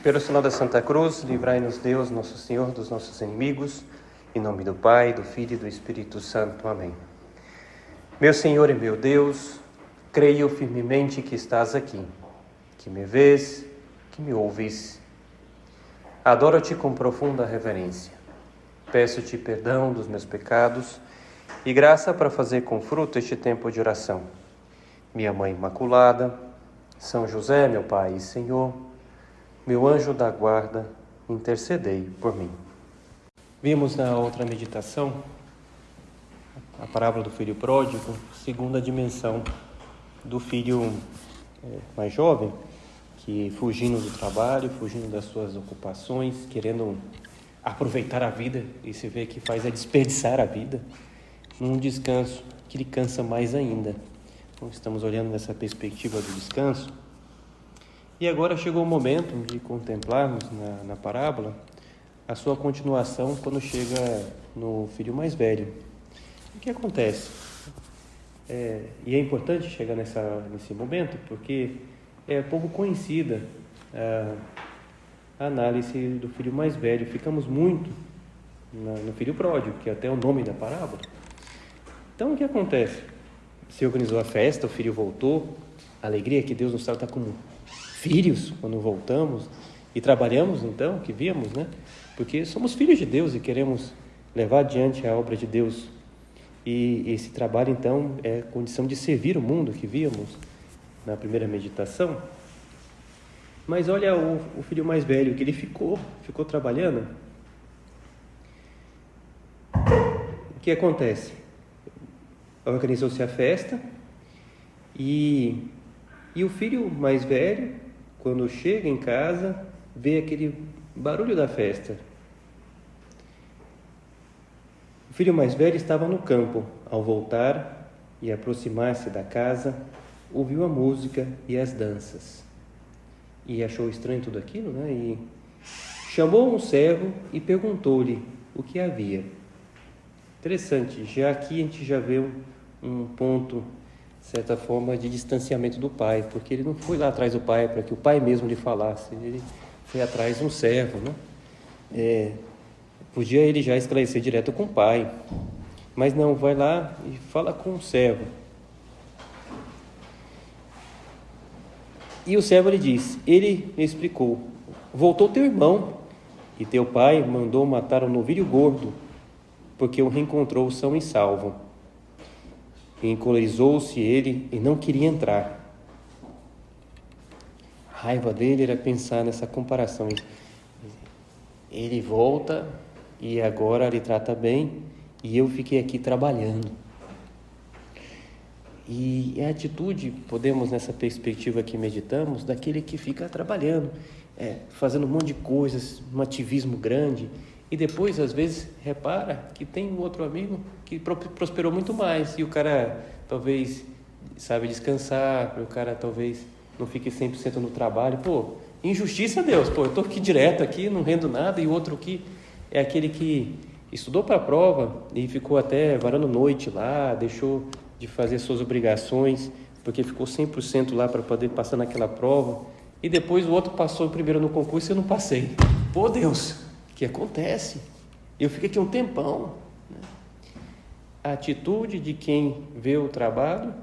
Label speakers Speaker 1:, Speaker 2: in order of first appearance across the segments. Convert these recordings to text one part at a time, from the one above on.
Speaker 1: Pelo sinal da Santa Cruz, livrai-nos Deus, nosso Senhor, dos nossos inimigos, em nome do Pai, do Filho e do Espírito Santo. Amém. Meu Senhor e meu Deus, creio firmemente que estás aqui, que me vês, que me ouves. Adoro-te com profunda reverência. Peço-te perdão dos meus pecados e graça para fazer com fruto este tempo de oração. Minha Mãe Imaculada, São José, meu Pai e Senhor, meu anjo da guarda, intercedei por mim. Vimos na outra meditação a parábola do filho pródigo, segunda dimensão do filho mais jovem, que fugindo do trabalho, fugindo das suas ocupações, querendo aproveitar a vida, e se vê que faz é desperdiçar a vida, num descanso que lhe cansa mais ainda. Então, estamos olhando nessa perspectiva do descanso. E agora chegou o momento de contemplarmos na parábola a sua continuação quando chega no filho mais velho. O que acontece? E é importante chegar nesse momento porque é pouco conhecida a análise do filho mais velho. Ficamos muito no filho pródigo, que é até o nome da parábola. Então o que acontece? Se organizou a festa, o filho voltou, a alegria que Deus nos trata como filhos quando voltamos e trabalhamos então, que víamos, né? Porque somos filhos de Deus e queremos levar adiante a obra de Deus. E esse trabalho então é condição de servir o mundo, que víamos na primeira meditação. Mas olha o filho mais velho, que ele ficou trabalhando. O que acontece? Organizou-se a festa e o filho mais velho, quando chega em casa, vê aquele barulho da festa. O filho mais velho estava no campo. Ao voltar e aproximar-se da casa, ouviu a música e as danças. E achou estranho tudo aquilo, né? E chamou um servo e perguntou-lhe o que havia. Interessante, já aqui a gente já vê um ponto, de certa forma, de distanciamento do pai, porque ele não foi lá atrás do pai para que o pai mesmo lhe falasse, ele foi atrás de um servo, né? Podia ele já esclarecer direto com o pai, mas não, vai lá e fala com o servo. E o servo lhe disse, ele me explicou, voltou teu irmão, e teu pai mandou matar um novilho gordo, porque o reencontrou são e salvo. E encolerizou-se ele e não queria entrar. A raiva dele era pensar nessa comparação. Ele volta e agora lhe trata bem e eu fiquei aqui trabalhando. E a atitude, podemos nessa perspectiva que meditamos, daquele que fica trabalhando, fazendo um monte de coisas, um ativismo grande, e depois, às vezes, repara que tem um outro amigo que prosperou muito mais, e o cara talvez sabe descansar, o cara talvez não fique 100% no trabalho. Injustiça, Deus, eu estou aqui direto, aqui, não rendo nada, e o outro aqui é aquele que estudou para a prova e ficou até varando noite lá, deixou de fazer suas obrigações, porque ficou 100% lá para poder passar naquela prova, e depois o outro passou primeiro no concurso e eu não passei. Deus, o que acontece? Eu fiquei aqui um tempão, né? A atitude de quem vê o trabalho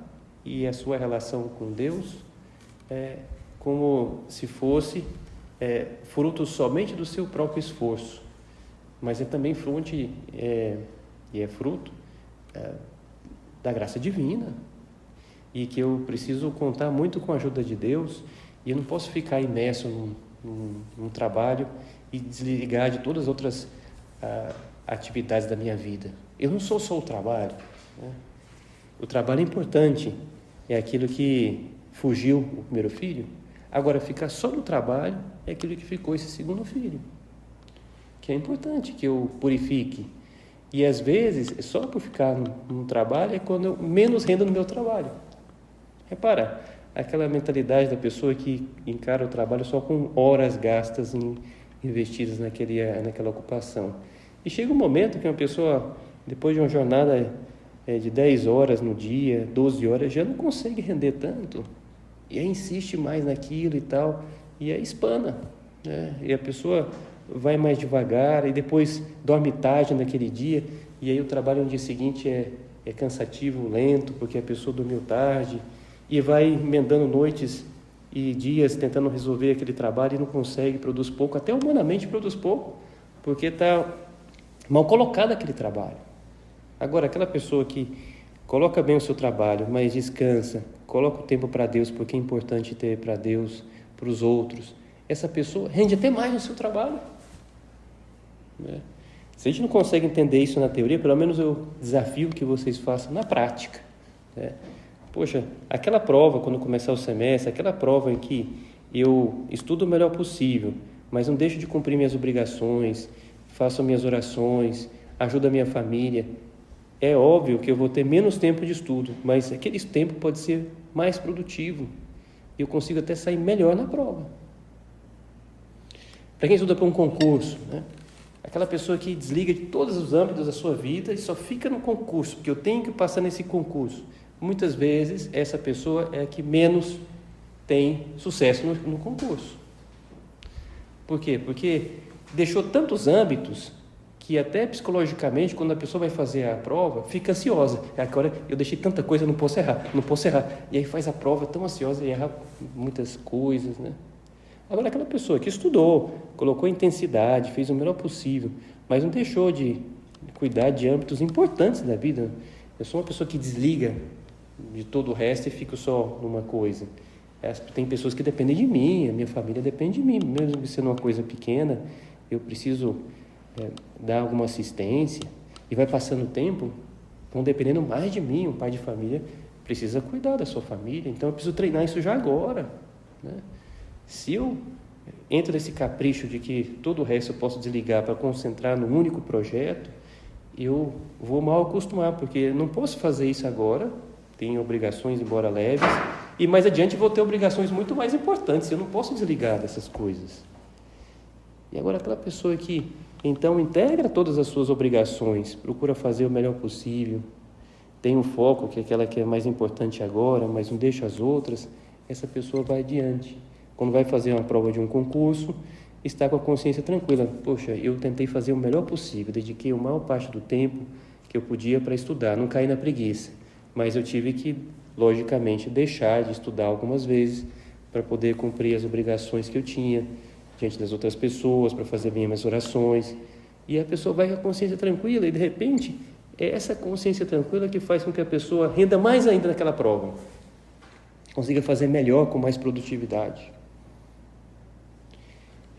Speaker 1: e a sua relação com Deus é como se fosse fruto somente do seu próprio esforço, mas é também fruto da graça divina, e que eu preciso contar muito com a ajuda de Deus, e eu não posso ficar imerso num trabalho e desligar de todas as outras atividades da minha vida. Eu não sou só o trabalho, né? O trabalho é importante, é aquilo que fugiu o primeiro filho. Agora, ficar só no trabalho é aquilo que ficou esse segundo filho, que é importante que eu purifique. E às vezes, só por ficar no trabalho é quando eu menos rendo no meu trabalho. Repara, aquela mentalidade da pessoa que encara o trabalho só com horas gastas investidas naquela ocupação. E chega um momento que uma pessoa, depois de uma jornada de 10 horas no dia, 12 horas, já não consegue render tanto. E aí insiste mais naquilo e tal, e aí espana. né? E a pessoa vai mais devagar e depois dorme tarde naquele dia, e aí o trabalho no dia seguinte é cansativo, lento, porque a pessoa dormiu tarde, e vai emendando noites e dias tentando resolver aquele trabalho e não consegue, produz pouco, até humanamente produz pouco, porque está mal colocado aquele trabalho. Agora, aquela pessoa que coloca bem o seu trabalho, mas descansa, coloca o tempo para Deus, porque é importante ter para Deus, para os outros, essa pessoa rende até mais no seu trabalho, né? Se a gente não consegue entender isso na teoria, pelo menos eu desafio que vocês façam na prática, né? Poxa, aquela prova, quando começar o semestre, aquela prova em que eu estudo o melhor possível, mas não deixo de cumprir minhas obrigações, faço minhas orações, ajudo a minha família, é óbvio que eu vou ter menos tempo de estudo, mas aquele tempo pode ser mais produtivo e eu consigo até sair melhor na prova. Para quem estuda para um concurso, né? Aquela pessoa que desliga de todos os âmbitos da sua vida e só fica no concurso, porque eu tenho que passar nesse concurso. Muitas vezes, essa pessoa é a que menos tem sucesso no concurso. Por quê? Porque deixou tantos âmbitos que até psicologicamente, quando a pessoa vai fazer a prova, fica ansiosa. Agora eu deixei tanta coisa, não posso errar. E aí faz a prova tão ansiosa e erra muitas coisas, né? Agora, aquela pessoa que estudou, colocou intensidade, fez o melhor possível, mas não deixou de cuidar de âmbitos importantes da vida. Eu sou uma pessoa que desliga de todo o resto e fico só numa coisa. Tem pessoas que dependem de mim, a minha família depende de mim, mesmo sendo uma coisa pequena, eu preciso dar alguma assistência, e vai passando o tempo, vão dependendo mais de mim. Um pai de família precisa cuidar da sua família, então eu preciso treinar isso já agora, né? Se eu entro nesse capricho de que todo o resto eu posso desligar para concentrar no único projeto, eu vou mal acostumar, porque não posso fazer isso agora, tenho obrigações, embora leves, e mais adiante vou ter obrigações muito mais importantes, eu não posso desligar dessas coisas. E agora aquela pessoa que, então, integra todas as suas obrigações, procura fazer o melhor possível, tem um foco, que é aquela que é mais importante agora, mas não deixa as outras, essa pessoa vai adiante. Quando vai fazer uma prova de um concurso, está com a consciência tranquila. Poxa, eu tentei fazer o melhor possível, dediquei a maior parte do tempo que eu podia para estudar, não caí na preguiça. Mas eu tive que, logicamente, deixar de estudar algumas vezes para poder cumprir as obrigações que eu tinha diante das outras pessoas, para fazer bem minhas orações. E a pessoa vai com a consciência tranquila e, de repente, é essa consciência tranquila que faz com que a pessoa renda mais ainda naquela prova, consiga fazer melhor, com mais produtividade.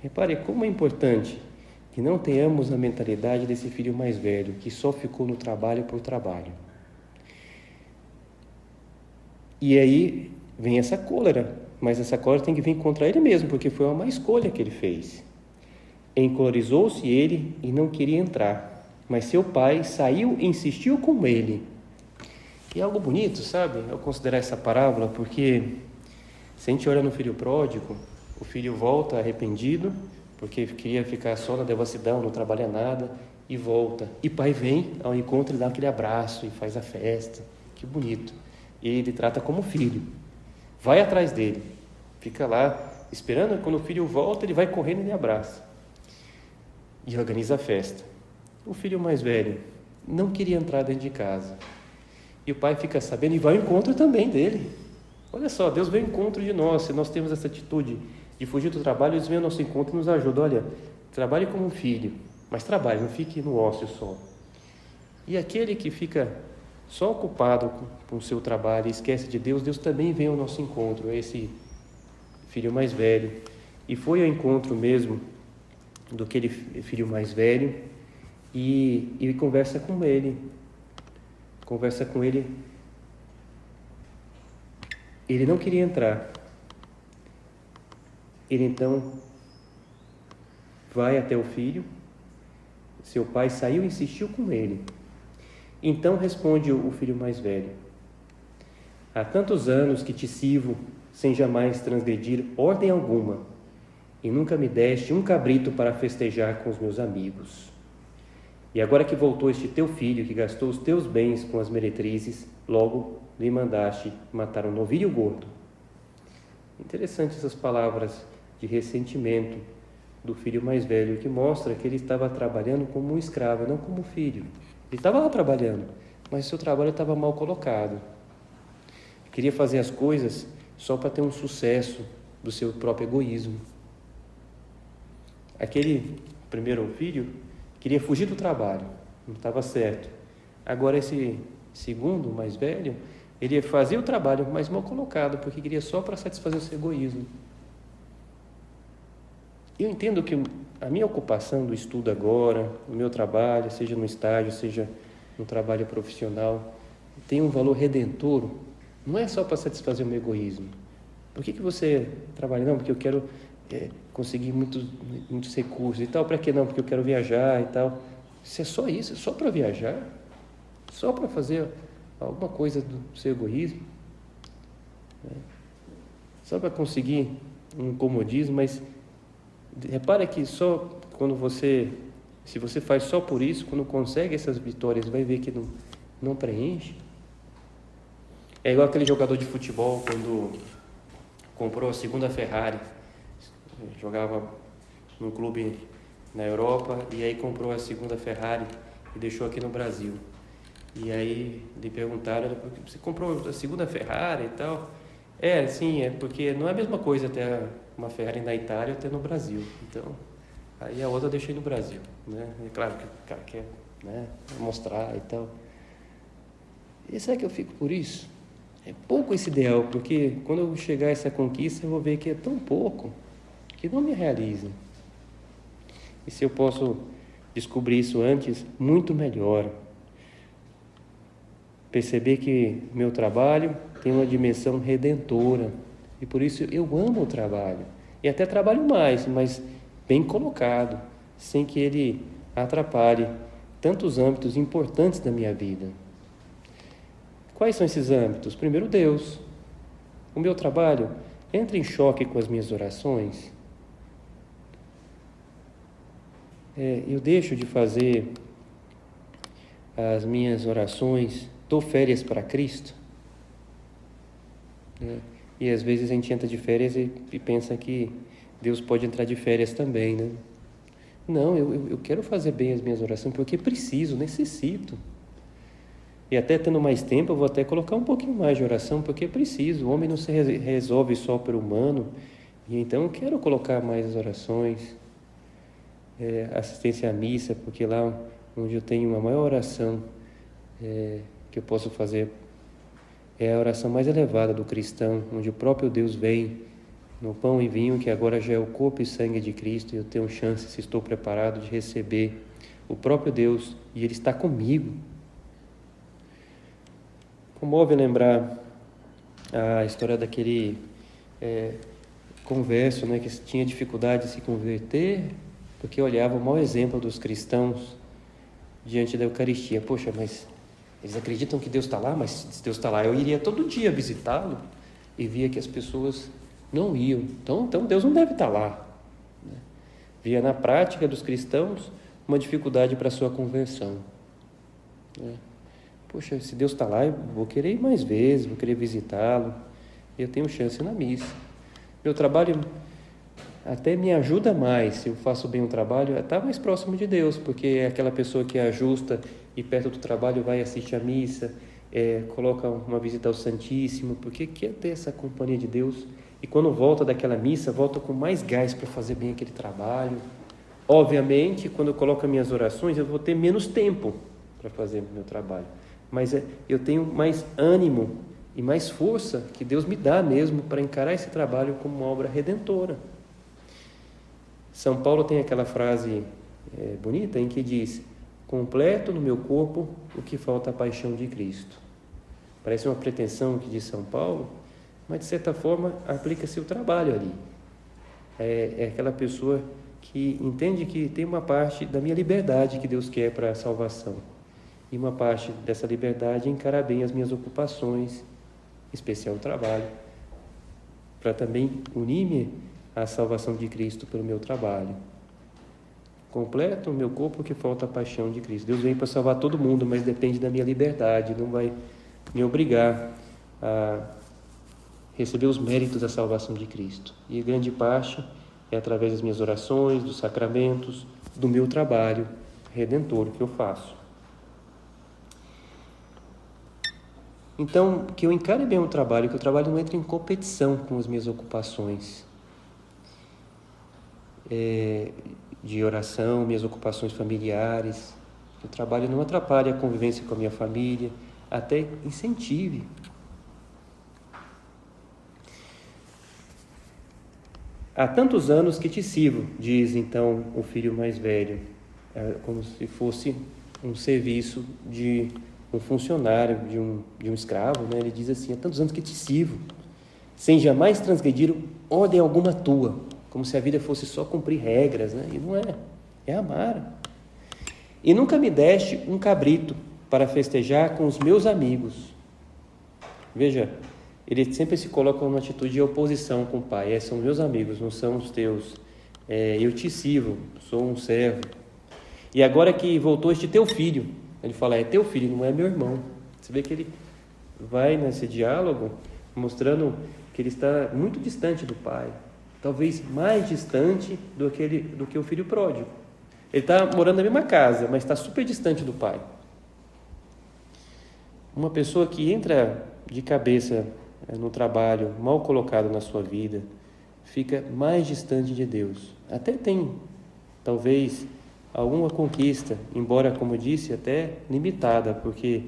Speaker 1: Repare como é importante que não tenhamos a mentalidade desse filho mais velho, que só ficou no trabalho por trabalho. E aí vem essa cólera, mas essa cólera tem que vir contra ele mesmo, porque foi uma má escolha que ele fez. Encolorizou-se ele e não queria entrar, mas seu pai saiu e insistiu com ele. E é algo bonito, sabe, eu considerar essa parábola, porque se a gente olha no filho pródigo, o filho volta arrependido, porque queria ficar só na devassidão, não trabalha nada, e volta. E pai vem ao encontro e dá aquele abraço e faz a festa. Que bonito. E ele trata como filho. Vai atrás dele. Fica lá, esperando. Quando o filho volta, ele vai correndo e ele abraça. E organiza a festa. O filho mais velho não queria entrar dentro de casa. E o pai fica sabendo e vai ao encontro também dele. Olha só, Deus vem ao encontro de nós. Se nós temos essa atitude de fugir do trabalho, eles vêm ao nosso encontro e nos ajudam. Olha, trabalhe como um filho, mas trabalhe, não fique no ócio só. E aquele que fica só ocupado com o seu trabalho e esquece de Deus, Deus também vem ao nosso encontro, esse filho mais velho. E foi ao encontro mesmo do aquele filho mais velho e conversa com ele. Conversa com ele. Ele não queria entrar. Ele então vai até o filho. Seu pai saiu e insistiu com ele. Então responde o filho mais velho: há tantos anos que te sirvo sem jamais transgredir ordem alguma, e nunca me deste um cabrito para festejar com os meus amigos. E agora que voltou este teu filho, que gastou os teus bens com as meretrizes, logo lhe mandaste matar um novilho gordo. Interessante essas palavras de ressentimento do filho mais velho, que mostra que ele estava trabalhando como um escravo, não como filho. Ele estava lá trabalhando, mas seu trabalho estava mal colocado. Queria fazer as coisas só para ter um sucesso do seu próprio egoísmo. Aquele primeiro filho queria fugir do trabalho, não estava certo. Agora esse segundo, mais velho, ele ia fazer o trabalho, mas mal colocado, porque queria só para satisfazer o seu egoísmo. Eu entendo que a minha ocupação do estudo agora, o meu trabalho, seja no estágio, seja no trabalho profissional, tem um valor redentor. Não é só para satisfazer o meu egoísmo. Por que você trabalha? Não, porque eu quero conseguir muitos recursos e tal. Para que não? Porque eu quero viajar e tal. Se é só isso, é só para viajar? Só para fazer alguma coisa do seu egoísmo? Só para conseguir um comodismo, mas repara que só quando se você faz só por isso, quando consegue essas vitórias, vai ver que não preenche. É igual aquele jogador de futebol quando comprou a segunda Ferrari, jogava num clube na Europa e aí comprou a segunda Ferrari e deixou aqui no Brasil. E aí lhe perguntaram: você comprou a segunda Ferrari e tal? Sim, é porque não é a mesma coisa ter uma Ferrari na Itália ou ter no Brasil. Então, aí a outra eu deixei no Brasil, né? É claro que o cara quer, né, mostrar e tal. E será que eu fico por isso? É pouco esse ideal, porque quando eu chegar a essa conquista, eu vou ver que é tão pouco, que não me realiza. E se eu posso descobrir isso antes, muito melhor. Perceber que meu trabalho tem uma dimensão redentora, e por isso eu amo o trabalho. E até trabalho mais, mas bem colocado, sem que ele atrapalhe tantos âmbitos importantes da minha vida. Quais são esses âmbitos? Primeiro, Deus. O meu trabalho entra em choque com as minhas orações. Eu deixo de fazer as minhas orações, dou férias para Cristo. E às vezes a gente entra de férias e pensa que Deus pode entrar de férias também, né? Não, eu quero fazer bem as minhas orações porque preciso, necessito. E até tendo mais tempo, eu vou até colocar um pouquinho mais de oração, porque é preciso. O homem não se resolve só pelo humano. E então eu quero colocar mais orações, assistência à missa, porque lá onde eu tenho uma maior oração que eu posso fazer é a oração mais elevada do cristão, onde o próprio Deus vem no pão e vinho, que agora já é o corpo e sangue de Cristo, e eu tenho chance, se estou preparado, de receber o próprio Deus, e Ele está comigo. Comove lembrar a história daquele converso, né, que tinha dificuldade de se converter, porque olhava o mau exemplo dos cristãos diante da Eucaristia. Poxa, mas eles acreditam que Deus está lá, mas se Deus está lá, eu iria todo dia visitá-lo, e via que as pessoas não iam. Então Deus não deve estar lá. Via na prática dos cristãos uma dificuldade para a sua conversão. Poxa, se Deus está lá, eu vou querer ir mais vezes, vou querer visitá-lo. Eu tenho chance na missa. Meu trabalho até me ajuda mais, se eu faço bem o trabalho, está mais próximo de Deus, porque é aquela pessoa que é justa e perto do trabalho vai assistir a missa, coloca uma visita ao Santíssimo, porque quer ter essa companhia de Deus. E quando volta daquela missa, volta com mais gás para fazer bem aquele trabalho. Obviamente, quando eu coloco as minhas orações, eu vou ter menos tempo para fazer o meu trabalho. Mas eu tenho mais ânimo e mais força que Deus me dá mesmo para encarar esse trabalho como uma obra redentora. São Paulo tem aquela frase bonita em que diz: completo no meu corpo o que falta a paixão de Cristo. Parece uma pretensão que diz São Paulo, mas de certa forma aplica-se o trabalho ali. É aquela pessoa que entende que tem uma parte da minha liberdade que Deus quer para a salvação. E uma parte dessa liberdade é encarar bem as minhas ocupações, em especial o trabalho, para também unir-me à salvação de Cristo pelo meu trabalho. Completo o meu corpo que falta a paixão de Cristo. Deus vem para salvar todo mundo, mas depende da minha liberdade, não vai me obrigar a receber os méritos da salvação de Cristo. E grande parte é através das minhas orações, dos sacramentos, do meu trabalho redentor que eu faço. Então, que eu encare bem o trabalho, que o trabalho não entre em competição com as minhas ocupações de oração, minhas ocupações familiares. Que o trabalho não atrapalhe a convivência com a minha família, até incentive. Há tantos anos que te sirvo, diz então o filho mais velho, como se fosse um serviço de um funcionário, de um escravo, né? Ele diz assim: há tantos anos que te sirvo, sem jamais transgredir ordem alguma tua, como se a vida fosse só cumprir regras, né? E não é, é amar. E nunca me deste um cabrito para festejar com os meus amigos. Veja, ele sempre se coloca numa atitude de oposição com o pai. São meus amigos, não são os teus. Eu te sirvo, sou um servo. E agora que voltou este teu filho, ele fala, é teu filho, não é meu irmão. Você vê que ele vai nesse diálogo mostrando que ele está muito distante do pai. Talvez mais distante do que o filho pródigo. Ele está morando na mesma casa, mas está super distante do pai. Uma pessoa que entra de cabeça no trabalho, mal colocado na sua vida, fica mais distante de Deus. Até tem, talvez, alguma conquista, embora, como disse, até limitada, porque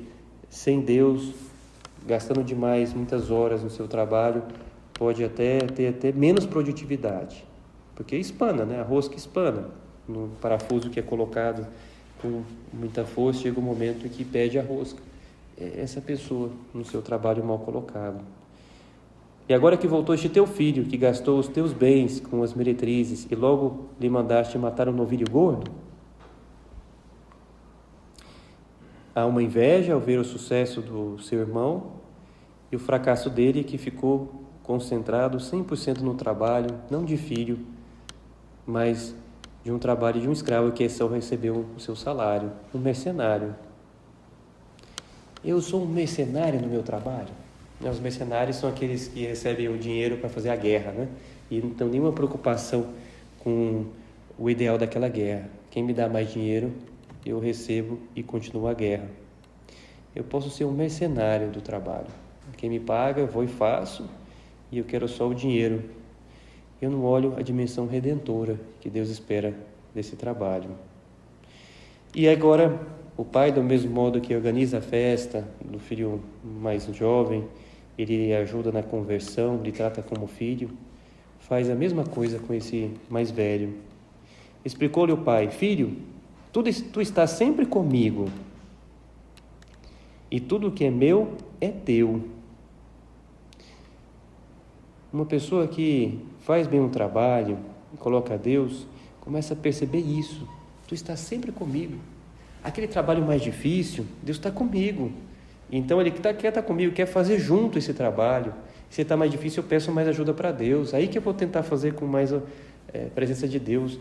Speaker 1: sem Deus, gastando demais muitas horas no seu trabalho, pode até ter menos produtividade, porque espana, né? A rosca espana. No parafuso que é colocado com muita força, chega um momento em que perde a rosca. Essa pessoa no seu trabalho mal colocado. E agora que voltou este teu filho, que gastou os teus bens com as meretrizes, e logo lhe mandaste matar um novilho gordo? Há uma inveja ao ver o sucesso do seu irmão e o fracasso dele, que ficou concentrado 100% no trabalho, não de filho, mas de um trabalho de um escravo que só recebeu o seu salário, um mercenário. Eu sou um mercenário no meu trabalho? Os mercenários são aqueles que recebem o dinheiro para fazer a guerra, né? E não tem nenhuma preocupação com o ideal daquela guerra. Quem me dá mais dinheiro, eu recebo e continuo a guerra. Eu posso ser um mercenário do trabalho. Quem me paga, eu vou e faço, e eu quero só o dinheiro. Eu não olho a dimensão redentora que Deus espera desse trabalho. E agora, o pai, do mesmo modo que organiza a festa do filho mais jovem, ele ajuda na conversão, lhe trata como filho, faz a mesma coisa com esse mais velho. Explicou-lhe o pai: filho, tu estás sempre comigo, e tudo que é meu é teu. Uma pessoa que faz bem um trabalho, coloca Deus, começa a perceber isso. Tu estás sempre comigo. Aquele trabalho mais difícil, Deus está comigo. Então ele quer estar comigo, quer fazer junto esse trabalho. Se está mais difícil, eu peço mais ajuda para Deus. Aí que eu vou tentar fazer com mais presença de Deus.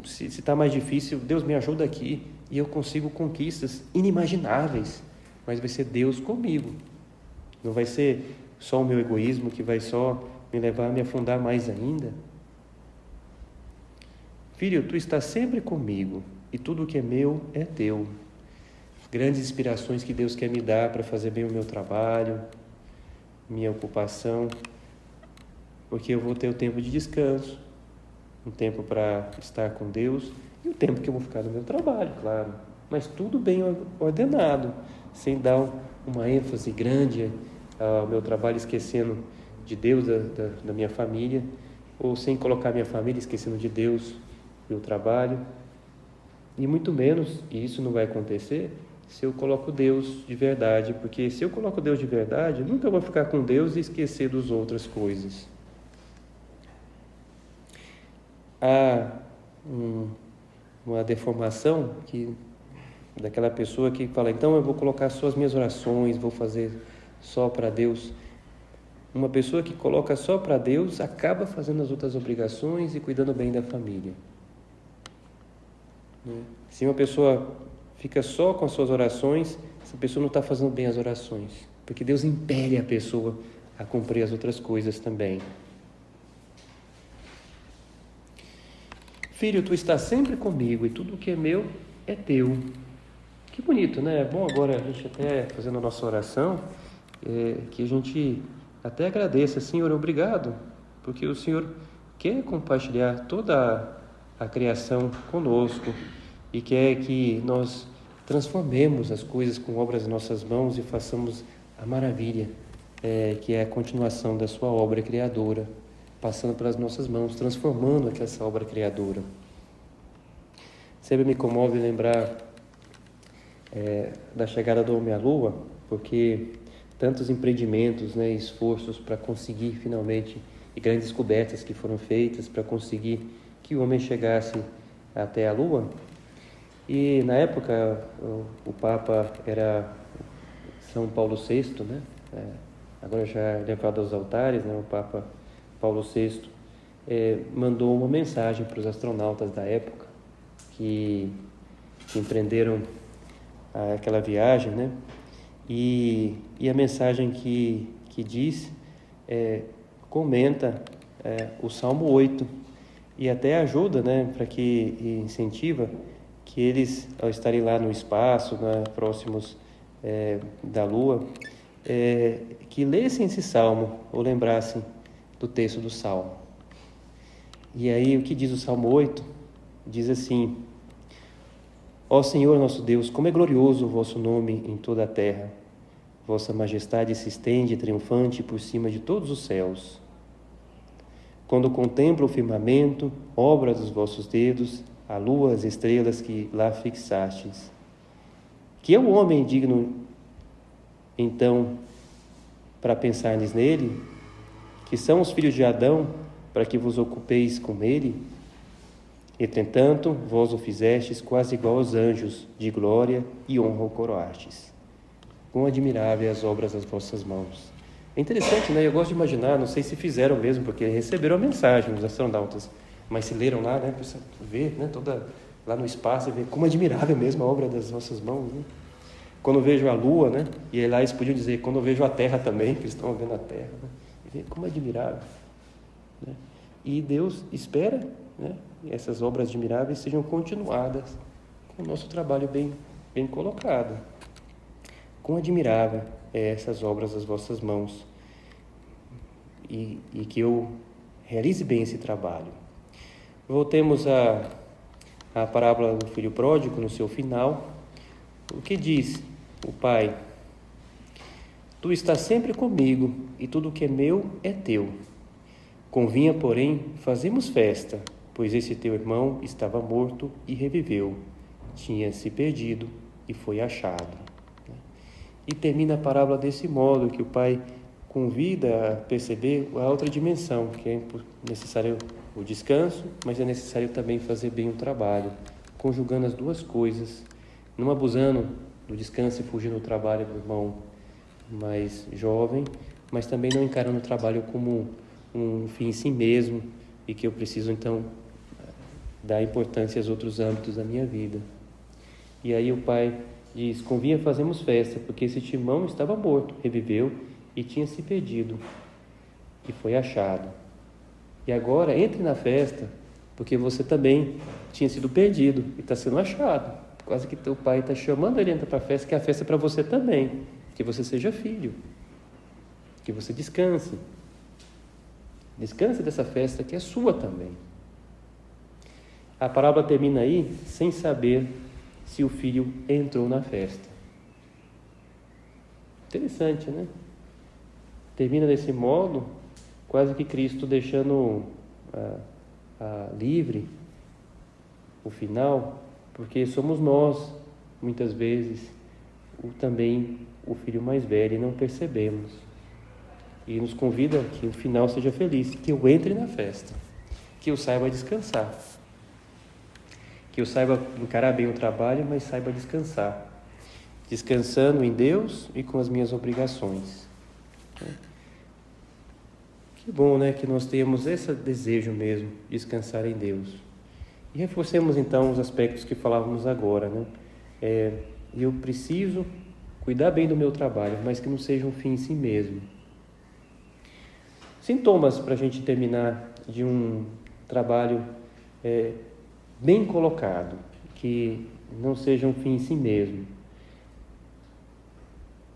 Speaker 1: Se está mais difícil, Deus me ajuda aqui. E eu consigo conquistas inimagináveis. Mas vai ser Deus comigo. Não vai ser só o meu egoísmo que vai só me levar a me afundar mais ainda. Filho, tu estás sempre comigo, e tudo o que é meu é teu. Grandes inspirações que Deus quer me dar para fazer bem o meu trabalho, minha ocupação, porque eu vou ter o tempo de descanso, um tempo para estar com Deus e o tempo que eu vou ficar no meu trabalho, claro. Mas tudo bem ordenado, sem dar uma ênfase grande ao meu trabalho, esquecendo de Deus, da minha família, ou sem colocar minha família, esquecendo de Deus e o trabalho. E muito menos, e isso não vai acontecer, se eu coloco Deus de verdade, porque se eu coloco Deus de verdade, nunca vou ficar com Deus e esquecer das outras coisas. Há uma deformação daquela pessoa que fala, então eu vou colocar só as minhas orações, vou fazer só para Deus. Uma pessoa que coloca só para Deus acaba fazendo as outras obrigações e cuidando bem da família. Se uma pessoa fica só com as suas orações, essa pessoa não está fazendo bem as orações, porque Deus impele a pessoa a cumprir as outras coisas também. Filho, tu estás sempre comigo e tudo que é meu é teu. Que bonito, né? É bom agora a gente até fazendo a nossa oração, que a gente até agradeça, Senhor, obrigado, porque o Senhor quer compartilhar toda a criação conosco e quer que nós transformemos as coisas com obras de nossas mãos e façamos a maravilha, que é a continuação da sua obra criadora, passando pelas nossas mãos, transformando essa obra criadora. Sempre me comove lembrar da chegada do homem à Lua, porque tantos empreendimentos, né, esforços para conseguir finalmente, e grandes descobertas que foram feitas para conseguir que o homem chegasse até a Lua. E na época o Papa era São Paulo VI, né? Agora já levado aos altares, né? O Papa Paulo VI mandou uma mensagem para os astronautas da época que empreenderam aquela viagem, né? E a mensagem que diz, comenta o Salmo 8 e até ajuda, né? Para que incentiva que eles, ao estarem lá no espaço, né, próximos da Lua, que lessem esse Salmo ou lembrassem do texto do Salmo. E aí o que diz o Salmo 8? Diz assim: Ó Senhor nosso Deus, como é glorioso o vosso nome em toda a terra. Vossa majestade se estende triunfante por cima de todos os céus. Quando contemplo o firmamento, obra dos vossos dedos, a lua, as estrelas que lá fixastes. Que é o homem digno, então, para pensardes nele? Que são os filhos de Adão, para que vos ocupeis com ele? Entretanto, vós o fizestes quase igual aos anjos, de glória e honra o coroastes. Quão admirável as obras das vossas mãos. É interessante, né? Eu gosto de imaginar, não sei se fizeram mesmo, porque receberam a mensagem, os astronautas, mas se leram lá, né? Para ver, né? Toda lá no espaço e ver como admirável mesmo a obra das vossas mãos, né? Quando eu vejo a Lua, né? E aí lá eles podiam dizer, quando eu vejo a Terra também, que eles estão vendo a Terra, né? E ver como admirável, né? E Deus espera, né? E essas obras admiráveis sejam continuadas com o nosso trabalho bem colocado. Quão admirável essas obras das vossas mãos e que eu realize bem esse trabalho. Voltemos à parábola do filho pródigo no seu final. O que diz o pai? Tu estás sempre comigo e tudo o que é meu é teu. Convinha, porém, fazemos festa, pois esse teu irmão estava morto e reviveu, tinha se perdido e foi achado. E termina a parábola desse modo, que o pai convida a perceber a outra dimensão, que é necessário o descanso, mas é necessário também fazer bem o trabalho, conjugando as duas coisas, não abusando do descanso e fugindo do trabalho do irmão mais jovem, mas também não encarando o trabalho como um fim em si mesmo e que eu preciso então dar importância aos outros âmbitos da minha vida. E aí o pai diz: convinha fazermos festa, porque esse irmão estava morto, reviveu e tinha se perdido e foi achado. E agora entre na festa, porque você também tinha sido perdido e está sendo achado. Quase que teu pai está chamando ele a entrar para a festa, que a festa é para você também, que você seja filho, que você descanse. Descanse dessa festa que é sua também. A parábola termina aí sem saber se o filho entrou na festa. Interessante, né? Termina desse modo, quase que Cristo deixando livre o final, porque somos nós, muitas vezes, também o filho mais velho e não percebemos. E nos convida que o final seja feliz, que eu entre na festa, que eu saiba descansar, que eu saiba encarar bem o trabalho, mas saiba descansar, descansando em Deus e com as minhas obrigações. Que bom, né, que nós tenhamos esse desejo mesmo, descansar em Deus. E reforcemos então os aspectos que falávamos agora, né? Eu preciso cuidar bem do meu trabalho, mas que não seja um fim em si mesmo. Sintomas para a gente terminar de um trabalho bem colocado, que não seja um fim em si mesmo.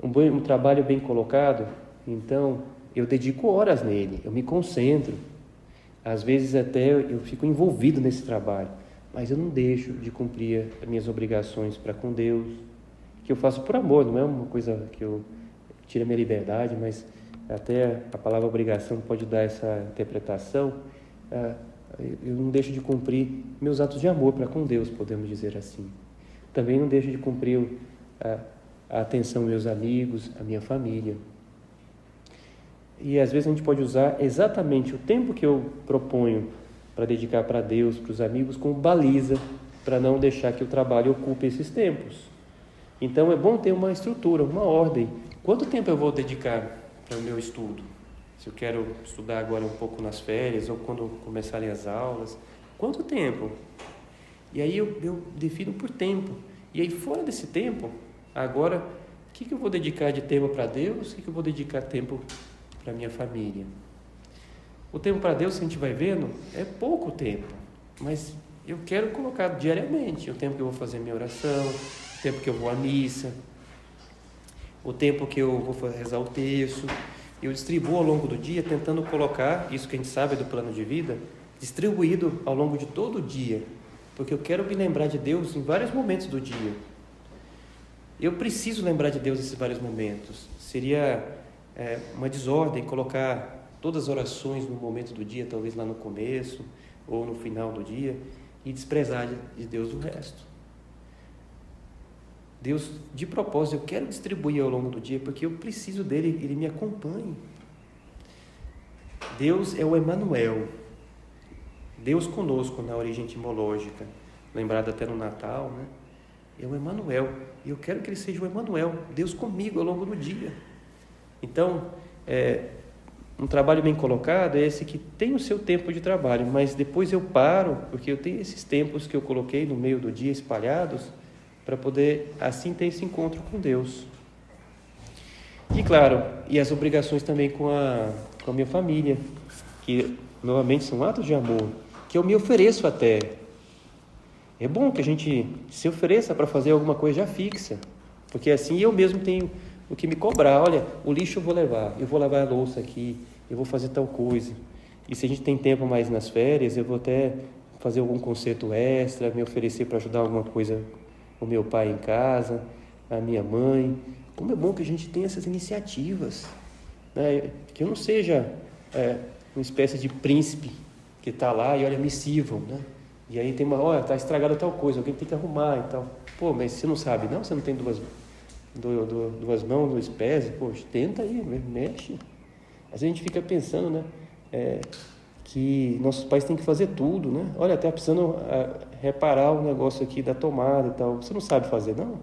Speaker 1: Um trabalho bem colocado, então eu dedico horas nele, eu me concentro. Às vezes até eu fico envolvido nesse trabalho, mas eu não deixo de cumprir as minhas obrigações para com Deus, que eu faço por amor, não é uma coisa que eu tiro a minha liberdade, mas até a palavra obrigação pode dar essa interpretação. Eu não deixo de cumprir meus atos de amor para com Deus, podemos dizer assim. Também não deixo de cumprir a atenção aos meus amigos, à minha família. E às vezes a gente pode usar exatamente o tempo que eu proponho para dedicar para Deus, para os amigos, como baliza, para não deixar que o trabalho ocupe esses tempos. Então é bom ter uma estrutura, uma ordem. Quanto tempo eu vou dedicar para o meu estudo? Se eu quero estudar agora um pouco nas férias ou quando começarem as aulas, quanto tempo? E aí eu defino por tempo. E aí fora desse tempo, agora, o que eu vou dedicar de tempo para Deus? O que eu vou dedicar tempo para minha família? O tempo para Deus, se a gente vai vendo, é pouco tempo, mas eu quero colocar diariamente o tempo que eu vou fazer minha oração, o tempo que eu vou à missa, o tempo que eu vou rezar o terço. Eu distribuo ao longo do dia, tentando colocar isso que a gente sabe do plano de vida, distribuído ao longo de todo o dia, porque eu quero me lembrar de Deus em vários momentos do dia. Eu preciso lembrar de Deus nesses vários momentos. Seria uma desordem colocar todas as orações no momento do dia, talvez lá no começo ou no final do dia, e desprezar de Deus o resto. Deus, de propósito, eu quero distribuir ao longo do dia, porque eu preciso dele, ele me acompanha. Deus é o Emanuel, Deus conosco na origem etimológica, lembrado até no Natal, né? É o Emanuel, e eu quero que ele seja o Emanuel, Deus comigo ao longo do dia. Então, um trabalho bem colocado é esse que tem o seu tempo de trabalho, mas depois eu paro, porque eu tenho esses tempos que eu coloquei no meio do dia espalhados, para poder assim ter esse encontro com Deus. E claro, e as obrigações também com a minha família, que novamente são atos de amor, que eu me ofereço até. É bom que a gente se ofereça para fazer alguma coisa já fixa, porque assim eu mesmo tenho o que me cobrar. Olha, o lixo eu vou lavar a louça aqui, eu vou fazer tal coisa. E se a gente tem tempo mais nas férias, eu vou até fazer algum concerto extra, me oferecer para ajudar alguma coisa o meu pai em casa, a minha mãe. Como é bom que a gente tenha essas iniciativas, né? Que eu não seja uma espécie de príncipe que está lá e olha, me sirvam, né? E aí tem olha, está estragada tal coisa, alguém tem que arrumar e tal. Pô, mas você não sabe não? Você não tem duas mãos, 2 pés? Poxa, tenta aí, mexe. Às vezes a gente fica pensando, né? Que nossos pais têm que fazer tudo, né? Olha, até precisando reparar o negócio aqui da tomada e tal. Você não sabe fazer, não?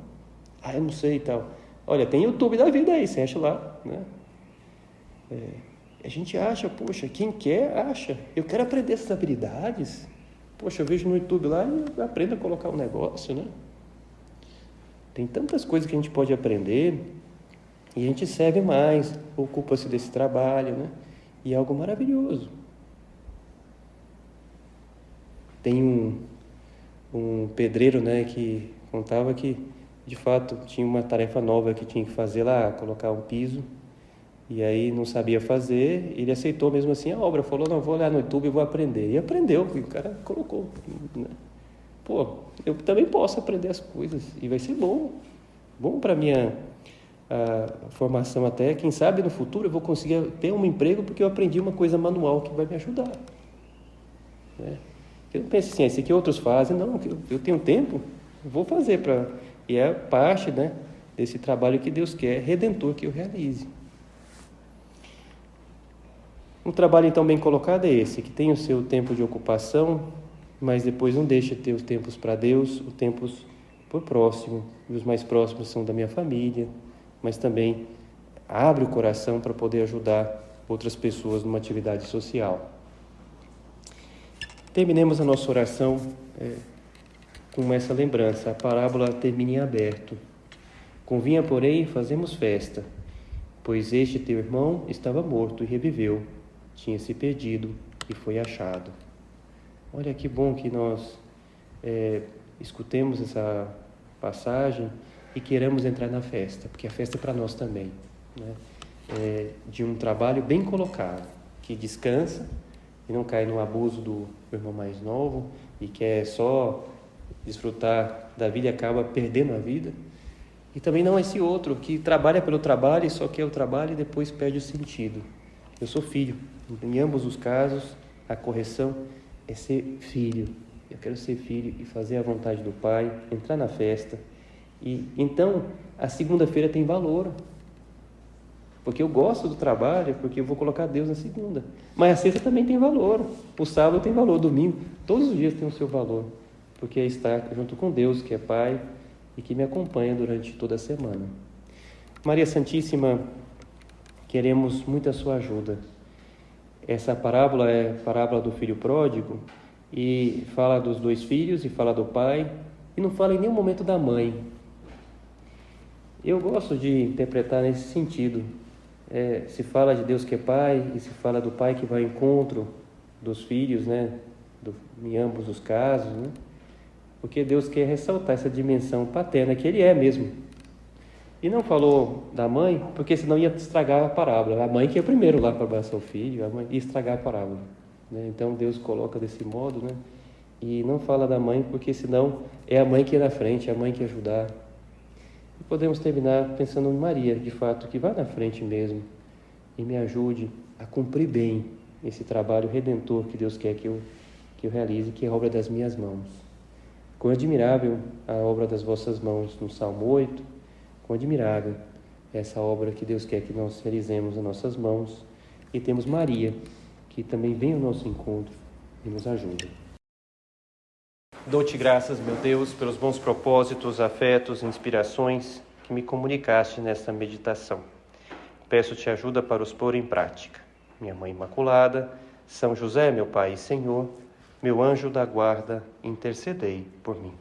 Speaker 1: Eu não sei e tal. Olha, tem YouTube da vida aí, você acha lá, né? A gente acha, poxa, quem quer, acha. Eu quero aprender essas habilidades. Poxa, eu vejo no YouTube lá e aprendo a colocar um negócio, né? Tem tantas coisas que a gente pode aprender e a gente serve mais, ocupa-se desse trabalho, né? E é algo maravilhoso. Tem um pedreiro, né, que contava que, de fato, tinha uma tarefa nova que tinha que fazer lá, colocar um piso, e aí não sabia fazer, ele aceitou mesmo assim a obra, falou, não, vou olhar no YouTube e vou aprender. E aprendeu, e o cara colocou, né? Pô, eu também posso aprender as coisas, e vai ser bom para a minha formação até, quem sabe no futuro eu vou conseguir ter um emprego porque eu aprendi uma coisa manual que vai me ajudar, né? Eu não penso assim, isso aqui outros fazem, não, eu tenho tempo, eu vou fazer e é parte, né, desse trabalho que Deus quer, redentor, que eu realize. Um trabalho então bem colocado é esse, que tem o seu tempo de ocupação, mas depois não deixa de ter os tempos para Deus, os tempos por próximo, e os mais próximos são da minha família, mas também abre o coração para poder ajudar outras pessoas numa atividade social. Terminemos a nossa oração com essa lembrança. A parábola termina em aberto. Convinha, porém, fazemos festa, pois este teu irmão estava morto e reviveu, tinha se perdido e foi achado. Olha que bom que nós escutemos essa passagem e queiramos entrar na festa, porque a festa é para nós também, né? De um trabalho bem colocado, que descansa e não cai no abuso do irmão mais novo e quer só desfrutar da vida e acaba perdendo a vida. E também não esse outro que trabalha pelo trabalho e só quer o trabalho e depois perde o sentido. Eu sou filho. Em ambos os casos, a correção é ser filho. Eu quero ser filho e fazer a vontade do Pai, entrar na festa. E então, a segunda-feira tem valor. Porque eu gosto do trabalho, porque eu vou colocar Deus na segunda. Mas a sexta também tem valor. O sábado tem valor, o domingo. Todos os dias tem o seu valor. Porque está junto com Deus, que é Pai e que me acompanha durante toda a semana. Maria Santíssima, queremos muito a sua ajuda. Essa parábola é a parábola do filho pródigo e fala dos dois filhos e fala do pai e não fala em nenhum momento da mãe. Eu gosto de interpretar nesse sentido. Se fala de Deus que é Pai e se fala do Pai que vai ao encontro dos filhos, né? Em ambos os casos, né? Porque Deus quer ressaltar essa dimensão paterna que Ele é mesmo. E não falou da mãe, porque senão ia estragar a parábola. A mãe que é primeiro lá para abraçar o filho, a mãe ia estragar a parábola, né? Então Deus coloca desse modo, né? E não fala da mãe, porque senão é a mãe que é na frente, é a mãe que ajudar. E podemos terminar pensando em Maria, de fato, que vá na frente mesmo e me ajude a cumprir bem esse trabalho redentor que Deus quer que eu realize, que é a obra das minhas mãos. Quão admirável a obra das vossas mãos, no Salmo 8, quão admirável essa obra que Deus quer que nós realizemos nas nossas mãos. E temos Maria, que também vem ao nosso encontro e nos ajuda. Dou-te graças, meu Deus, pelos bons propósitos, afetos, inspirações que me comunicaste nesta meditação. Peço-te ajuda para os pôr em prática. Minha Mãe Imaculada, São José, meu Pai e Senhor, meu anjo da guarda, intercedei por mim.